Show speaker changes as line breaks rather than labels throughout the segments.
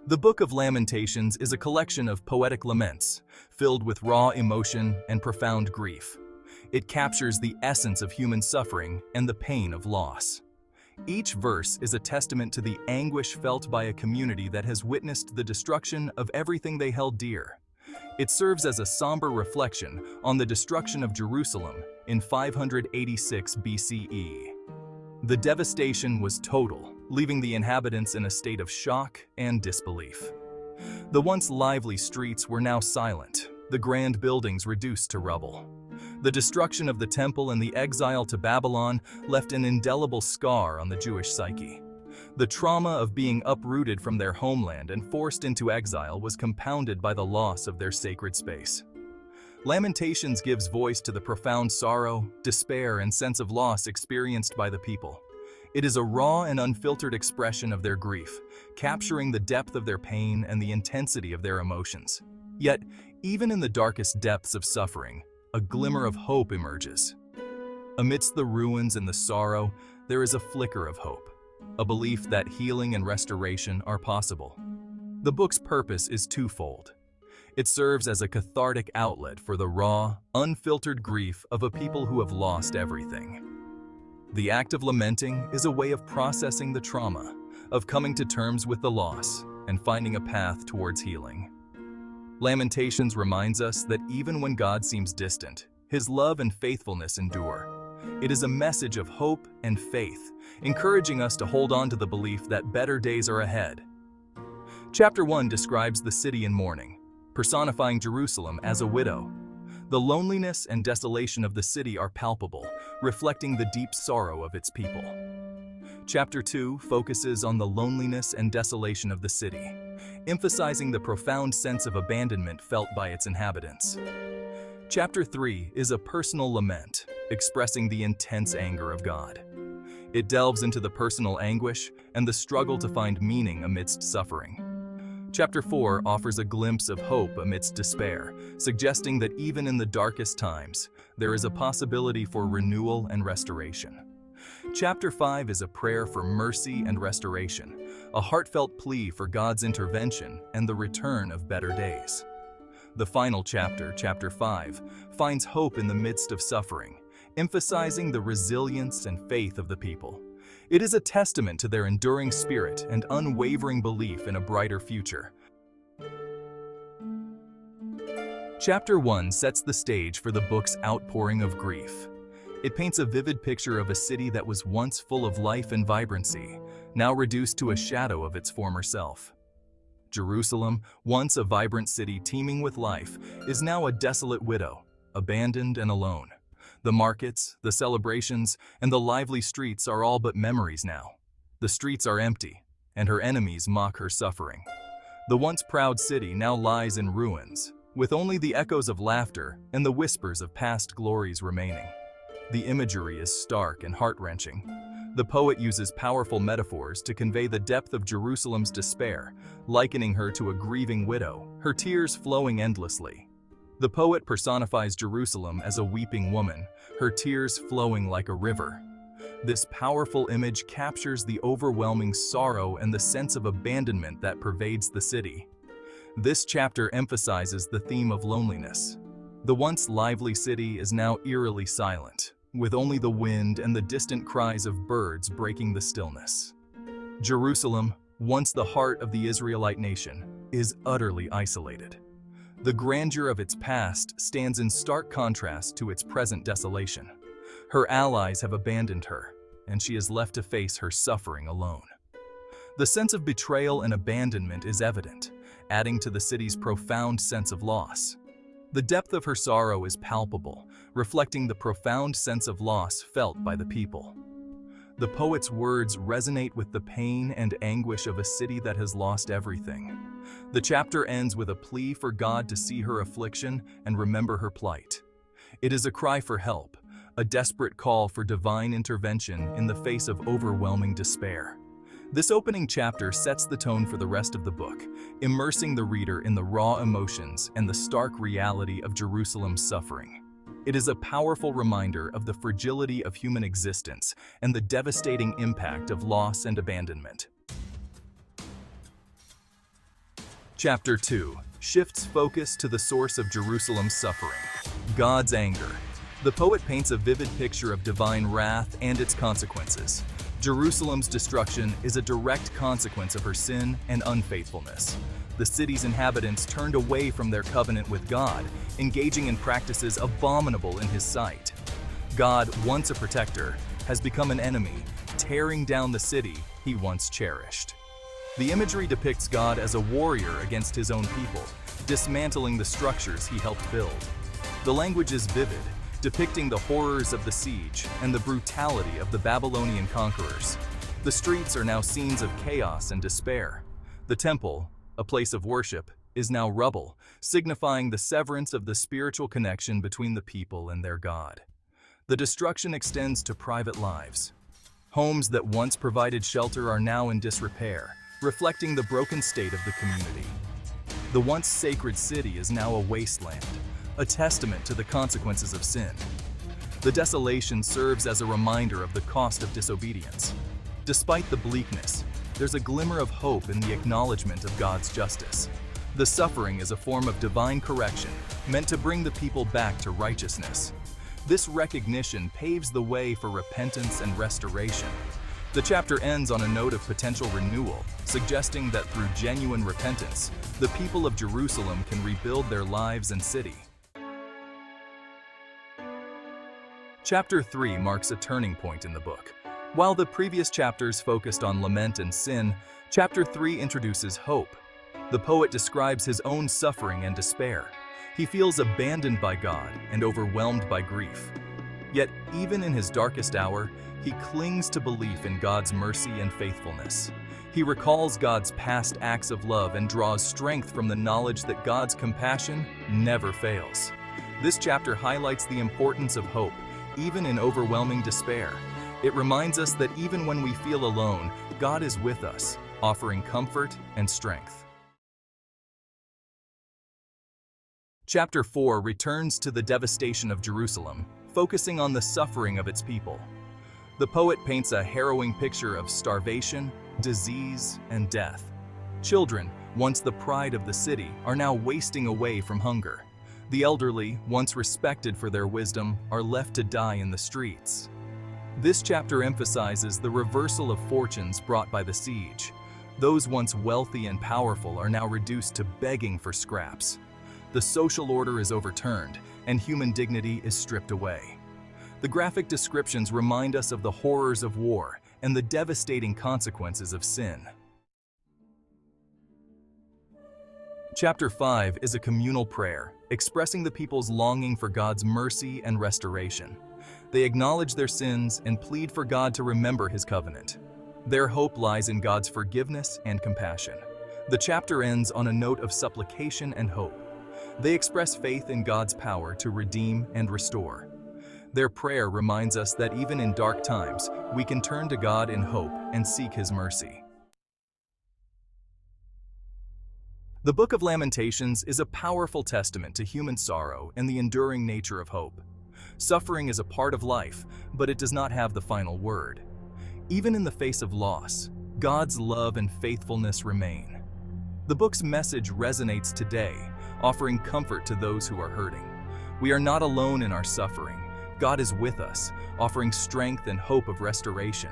The Book of Lamentations is a collection of poetic laments, filled with raw emotion and profound grief. It captures the essence of human suffering and the pain of loss. Each verse is a testament to the anguish felt by a community that has witnessed the destruction of everything they held dear. It serves as a somber reflection on the destruction of Jerusalem in 586 BCE. The devastation was total, leaving the inhabitants in a state of shock and disbelief. The once lively streets were now silent, the grand buildings reduced to rubble. The destruction of the temple and the exile to Babylon left an indelible scar on the Jewish psyche. The trauma of being uprooted from their homeland and forced into exile was compounded by the loss of their sacred space. Lamentations gives voice to the profound sorrow, despair, and sense of loss experienced by the people. It is a raw and unfiltered expression of their grief, capturing the depth of their pain and the intensity of their emotions. Yet, even in the darkest depths of suffering, a glimmer of hope emerges. Amidst the ruins and the sorrow, there is a flicker of hope, a belief that healing and restoration are possible. The book's purpose is twofold. It serves as a cathartic outlet for the raw, unfiltered grief of a people who have lost everything. The act of lamenting is a way of processing the trauma, of coming to terms with the loss, and finding a path towards healing. Lamentations reminds us that even when God seems distant, His love and faithfulness endure. It is a message of hope and faith, encouraging us to hold on to the belief that better days are ahead. Chapter 1 describes the city in mourning, personifying Jerusalem as a widow. The loneliness and desolation of the city are palpable, reflecting the deep sorrow of its people. Chapter 2 focuses on the loneliness and desolation of the city, emphasizing the profound sense of abandonment felt by its inhabitants. Chapter 3 is a personal lament, expressing the intense anger of God. It delves into the personal anguish and the struggle to find meaning amidst suffering. Chapter 4 offers a glimpse of hope amidst despair, suggesting that even in the darkest times, there is a possibility for renewal and restoration. Chapter 5 is a prayer for mercy and restoration, a heartfelt plea for God's intervention and the return of better days. The final chapter, Chapter 5, finds hope in the midst of suffering, emphasizing the resilience and faith of the people. It is a testament to their enduring spirit and unwavering belief in a brighter future. Chapter 1 sets the stage for the book's outpouring of grief. It paints a vivid picture of a city that was once full of life and vibrancy, now reduced to a shadow of its former self. Jerusalem, once a vibrant city teeming with life, is now a desolate widow, abandoned and alone. The markets, the celebrations, and the lively streets are all but memories now. The streets are empty, and her enemies mock her suffering. The once proud city now lies in ruins, with only the echoes of laughter and the whispers of past glories remaining. The imagery is stark and heart-wrenching. The poet uses powerful metaphors to convey the depth of Jerusalem's despair, likening her to a grieving widow, her tears flowing endlessly. The poet personifies Jerusalem as a weeping woman, her tears flowing like a river. This powerful image captures the overwhelming sorrow and the sense of abandonment that pervades the city. This chapter emphasizes the theme of loneliness. The once lively city is now eerily silent, with only the wind and the distant cries of birds breaking the stillness. Jerusalem, once the heart of the Israelite nation, is utterly isolated. The grandeur of its past stands in stark contrast to its present desolation. Her allies have abandoned her, and she is left to face her suffering alone. The sense of betrayal and abandonment is evident, adding to the city's profound sense of loss. The depth of her sorrow is palpable, reflecting the profound sense of loss felt by the people. The poet's words resonate with the pain and anguish of a city that has lost everything. The chapter ends with a plea for God to see her affliction and remember her plight. It is a cry for help, a desperate call for divine intervention in the face of overwhelming despair. This opening chapter sets the tone for the rest of the book, immersing the reader in the raw emotions and the stark reality of Jerusalem's suffering. It is a powerful reminder of the fragility of human existence and the devastating impact of loss and abandonment. Chapter 2 shifts focus to the source of Jerusalem's suffering, God's anger. The poet paints a vivid picture of divine wrath and its consequences. Jerusalem's destruction is a direct consequence of her sin and unfaithfulness. The city's inhabitants turned away from their covenant with God, engaging in practices abominable in His sight. God, once a protector, has become an enemy, tearing down the city He once cherished. The imagery depicts God as a warrior against His own people, dismantling the structures He helped build. The language is vivid, depicting the horrors of the siege and the brutality of the Babylonian conquerors. The streets are now scenes of chaos and despair. The temple, a place of worship, is now rubble, signifying the severance of the spiritual connection between the people and their God. The destruction extends to private lives. Homes that once provided shelter are now in disrepair, reflecting the broken state of the community. The once sacred city is now a wasteland, a testament to the consequences of sin. The desolation serves as a reminder of the cost of disobedience. Despite the bleakness, there's a glimmer of hope in the acknowledgement of God's justice. The suffering is a form of divine correction, meant to bring the people back to righteousness. This recognition paves the way for repentance and restoration. The chapter ends on a note of potential renewal, suggesting that through genuine repentance, the people of Jerusalem can rebuild their lives and city. Chapter 3 marks a turning point in the book. While the previous chapters focused on lament and sin, Chapter 3 introduces hope. The poet describes his own suffering and despair. He feels abandoned by God and overwhelmed by grief. Yet, even in his darkest hour, he clings to belief in God's mercy and faithfulness. He recalls God's past acts of love and draws strength from the knowledge that God's compassion never fails. This chapter highlights the importance of hope, even in overwhelming despair. It reminds us that even when we feel alone, God is with us, offering comfort and strength. Chapter 4 returns to the devastation of Jerusalem, focusing on the suffering of its people. The poet paints a harrowing picture of starvation, disease, and death. Children, once the pride of the city, are now wasting away from hunger. The elderly, once respected for their wisdom, are left to die in the streets. This chapter emphasizes the reversal of fortunes brought by the siege. Those once wealthy and powerful are now reduced to begging for scraps. The social order is overturned, and human dignity is stripped away. The graphic descriptions remind us of the horrors of war and the devastating consequences of sin. Chapter 5 is a communal prayer, expressing the people's longing for God's mercy and restoration. They acknowledge their sins and plead for God to remember His covenant. Their hope lies in God's forgiveness and compassion. The chapter ends on a note of supplication and hope. They express faith in God's power to redeem and restore. Their prayer reminds us that even in dark times, we can turn to God in hope and seek His mercy. The Book of Lamentations is a powerful testament to human sorrow and the enduring nature of hope. Suffering is a part of life, but it does not have the final word. Even in the face of loss, God's love and faithfulness remain. The book's message resonates today, offering comfort to those who are hurting. We are not alone in our suffering. God is with us, offering strength and hope of restoration.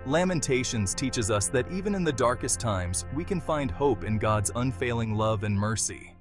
Lamentations teaches us that even in the darkest times, we can find hope in God's unfailing love and mercy.